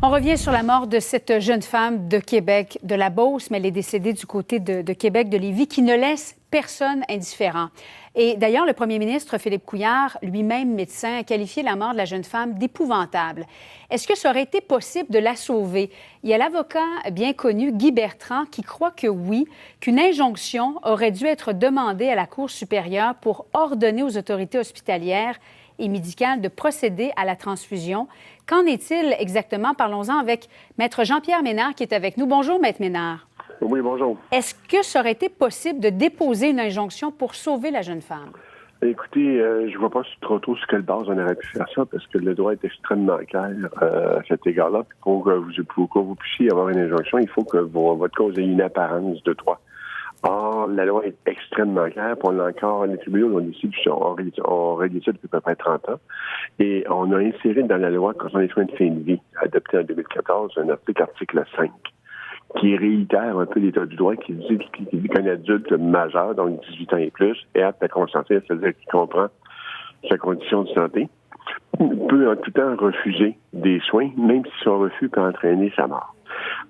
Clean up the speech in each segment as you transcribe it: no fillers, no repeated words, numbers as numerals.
On revient sur la mort de cette jeune femme de Québec, de la Beauce, mais elle est décédée du côté de Québec, de Lévis, qui ne laisse personne indifférent. Et d'ailleurs, le premier ministre Philippe Couillard, lui-même médecin, a qualifié la mort de la jeune femme d'épouvantable. Est-ce que ça aurait été possible de la sauver? Il y a l'avocat bien connu, Guy Bertrand, qui croit que oui, qu'une injonction aurait dû être demandée à la Cour supérieure pour ordonner aux autorités hospitalières et médicales de procéder à la transfusion. Qu'en est-il exactement? Parlons-en avec Maître Jean-Pierre Ménard qui est avec nous. Bonjour, Maître Ménard. Oui, bonjour. Est-ce que ça aurait été possible de déposer une injonction pour sauver la jeune femme? Écoutez, je ne vois pas trop tôt sur quelle base on aurait pu faire ça, parce que le droit est extrêmement clair à cet égard-là. Pour que vous puissiez avoir une injonction, il faut que votre cause ait une apparence de droit. Or, la loi est extrêmement claire, puis on a encore, les tribunaux ont décidé ça depuis à peu près 30 ans, et on a inséré dans la loi concernant les soins de fin de vie, adopté en 2014, un article 5, qui réitère un peu l'état du droit, qui dit qu'un adulte majeur, donc 18 ans et plus, est apte à consentir, c'est-à-dire qu'il comprend sa condition de santé, peut en tout temps refuser des soins, même si son refus peut entraîner sa mort.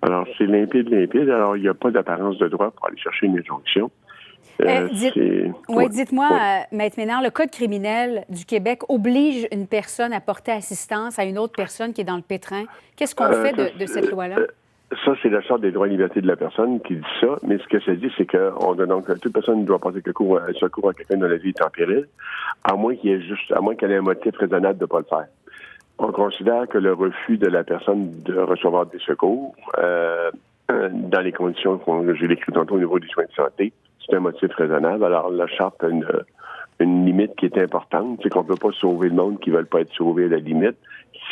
Alors, c'est limpide. Alors, il n'y a pas d'apparence de droit pour aller chercher une injonction. Dites-moi, Maître Ménard, le Code criminel du Québec oblige une personne à porter assistance à une autre personne qui est dans le pétrin. Qu'est-ce qu'on fait de cette loi-là? Ça, c'est la Charte des droits et libertés de la personne qui dit ça, mais ce que ça dit, c'est que toute personne doit porter secours à quelqu'un dont la vie est en péril, à moins qu'elle ait un motif raisonnable de ne pas le faire. On considère que le refus de la personne de recevoir des secours, dans les conditions que j'ai décrites tantôt au niveau des soins de santé, c'est un motif raisonnable. Alors, la Charte a une limite qui est importante, c'est qu'on ne peut pas sauver le monde qui ne veulent pas être sauvés à la limite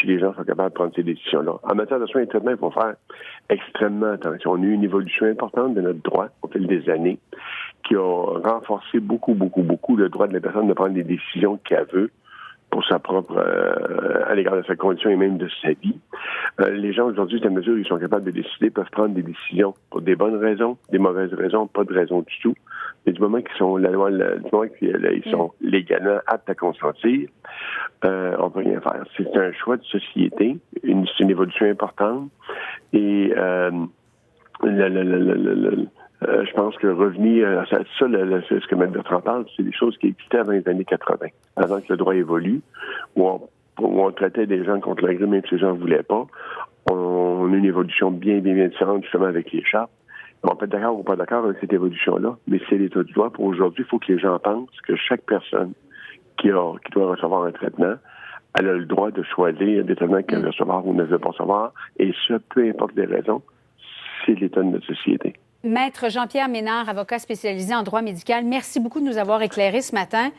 si les gens sont capables de prendre ces décisions-là. En matière de soins et de traitement, il faut faire extrêmement attention. On a eu une évolution importante de notre droit au fil des années qui a renforcé beaucoup le droit de la personne de prendre des décisions qu'elle veut pour sa propre, à l'égard de sa condition et même de sa vie. Les gens aujourd'hui, à mesure où ils sont capables de décider, peuvent prendre des décisions pour des bonnes raisons, des mauvaises raisons, pas de raison du tout. Mais du moment qu'ils sont du moment qu'ils sont légalement aptes à consentir, on peut rien faire. C'est un choix de société, c'est une évolution importante. Et je pense que revenir à ça, ce que Mme Bertrand parle, c'est des choses qui existaient avant les années 80, avant que le droit évolue, où on traitait des gens contre la grippe, même si les gens ne voulaient pas. On a une évolution bien différente, justement, avec les chartes. On peut être d'accord ou pas d'accord avec cette évolution-là, mais c'est l'état du droit. Pour aujourd'hui, il faut que les gens pensent que chaque personne qui doit recevoir un traitement, elle a le droit de choisir des traitements qu'elle veut recevoir ou ne veut pas recevoir, et ce, peu importe les raisons, c'est l'état de notre société. Maître Jean-Pierre Ménard, avocat spécialisé en droit médical, merci beaucoup de nous avoir éclairés ce matin.